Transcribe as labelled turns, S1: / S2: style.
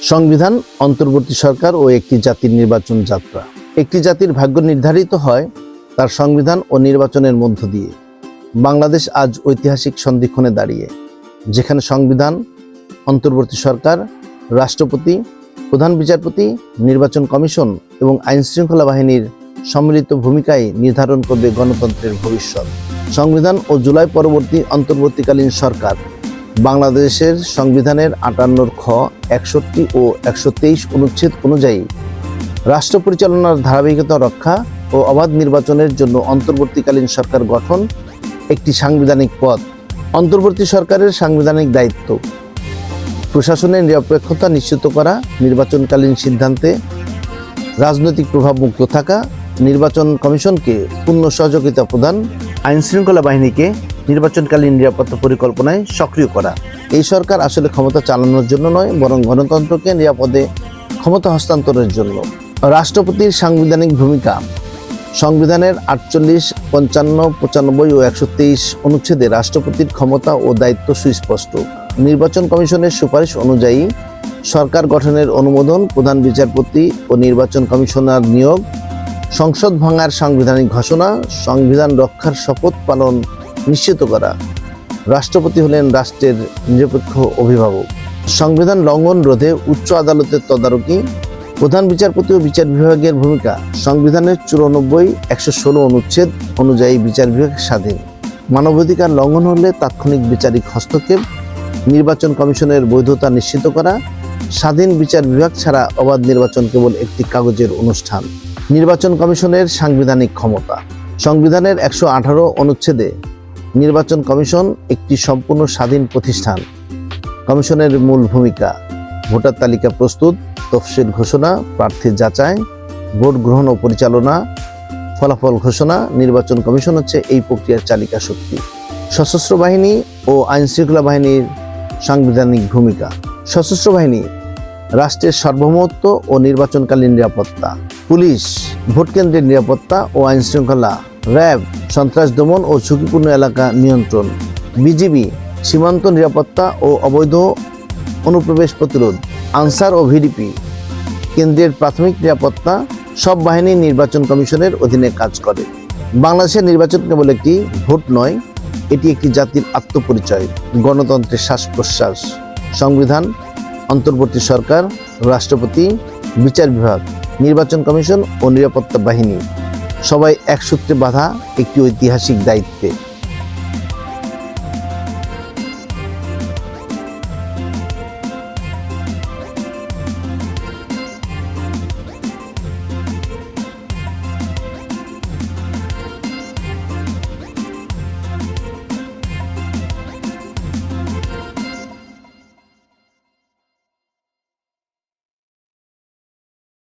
S1: সংবিধান, অন্তর্বর্তী সরকার ও একটি জাতির নির্বাচন যাত্রা। একটি জাতির ভাগ্য নির্ধারিত হয় তার সংবিধান ও নির্বাচনের মধ্য দিয়ে। বাংলাদেশ আজ ঐতিহাসিক সন্ধিক্ষণে দাঁড়িয়ে, যেখানে সংবিধান, অন্তর্বর্তী সরকার, রাষ্ট্রপতি, প্রধান বিচারপতি, নির্বাচন কমিশন এবং আইনশৃঙ্খলা বাহিনীর সম্মিলিত ভূমিকায় নির্ধারণ করবে গণতন্ত্রের ভবিষ্যৎ। সংবিধান ও জুলাই পরবর্তী অন্তর্বর্তীকালীন সরকার বাংলাদেশের সংবিধানের ৫৮ খ, ৬১ ও ১২৩ অনুচ্ছেদ অনুযায়ী রাষ্ট্র পরিচালনার ধারাবাহিকতা রক্ষা ও অবাধ নির্বাচনের জন্য অন্তর্বর্তীকালীন সরকার গঠন একটি সাংবিধানিক পথ। অন্তর্বর্তী সরকারের সাংবিধানিক দায়িত্ব: প্রশাসনের নিরপেক্ষতা নিশ্চিত করা, নির্বাচনকালীন সিদ্ধান্তে রাজনৈতিক প্রভাব মুক্ত থাকা, নির্বাচন কমিশনকে পূর্ণ সহযোগিতা প্রদান, আইনশৃঙ্খলা বাহিনীকে নির্বাচনকালীন নিরাপত্তা পরিকল্পনায় সক্রিয় করা। এই সরকার আসলে ক্ষমতা চালানোর জন্য নয়, বরং গণতন্ত্রকে নিরাপদে ক্ষমতা হস্তান্তরের জন্য। রাষ্ট্রপতির সাংবিধানিক ভূমিকা: সংবিধানের ৪৮, ৫৫, ৯৫ ও ১২৩ অনুচ্ছেদে রাষ্ট্রপতির ক্ষমতা ও দায়িত্ব সুস্পষ্ট। নির্বাচন কমিশনের সুপারিশ অনুযায়ী সরকার গঠনের অনুমোদন, প্রধান বিচারপতি ও নির্বাচন কমিশনার নিয়োগ, সংসদ ভাঙার সাংবিধানিক ঘোষণা, সংবিধান রক্ষার শপথ পালন নিশ্চিত করা। রাষ্ট্রপতি হলেন রাষ্ট্রের নিরপেক্ষ অভিভাবক। সংবিধান লঙ্ঘন রোধে উচ্চ আদালতের তদারকি, প্রধান বিচারপতি ও বিচার বিভাগের ভূমিকা: সংবিধানের ৯৪, ১১৬ অনুচ্ছেদ অনুযায়ী বিচার বিভাগ স্বাধীন। মানবাধিকার লঙ্ঘন হলে তাৎক্ষণিক বিচারিক হস্তক্ষেপ, নির্বাচন কমিশনের বৈধতা নিশ্চিত করা, স্বাধীন বিচার বিভাগ ছাড়া অবাধ নির্বাচন কেবল একটি কাগজের অনুষ্ঠান। নির্বাচন কমিশনের সাংবিধানিক ক্ষমতা: সংবিধানের ১১৮ অনুচ্ছেদে নির্বাচন কমিশন একটি সম্পূর্ণ স্বাধীন প্রতিষ্ঠান। কমিশনের মূল ভূমিকা: ভোটার তালিকা প্রস্তুত, তফসিল ঘোষণা, প্রার্থী যাচাই, ভোট গ্রহণ ও পরিচালনা, ফলাফল ঘোষণা। নির্বাচন কমিশন হচ্ছে এই প্রক্রিয়ার চালিকা শক্তি। সশস্ত্র বাহিনী ও আইনশৃঙ্খলা বাহিনীর সাংবিধানিক ভূমিকা: সশস্ত্র বাহিনী রাষ্ট্রের সার্বভৌমত্ব ও নির্বাচনকালীন নিরাপত্তা, পুলিশ ভোট কেন্দ্রের নিরাপত্তা ও আইনশৃঙ্খলা, র্যাব সন্ত্রাস দমন ও ঝুঁকিপূর্ণ এলাকা নিয়ন্ত্রণ, বিজিবি সীমান্ত নিরাপত্তা ও অবৈধ অনুপ্রবেশ প্রতিরোধ, আনসার ও ভিডিপি কেন্দ্রের প্রাথমিক নিরাপত্তা। সব বাহিনী নির্বাচন কমিশনের অধীনে কাজ করে। বাংলাদেশের নির্বাচন কেবল একটি ভোট নয়, এটি একটি জাতির আত্মপরিচয়, গণতন্ত্রের শ্বাস প্রশ্বাস। সংবিধান, অন্তর্বর্তী সরকার, রাষ্ট্রপতি, বিচার বিভাগ, নির্বাচন কমিশন ও নিরাপত্তা বাহিনী সবাই এক সূত্রে বাঁধা একটি ঐতিহাসিক দায়িত্বে।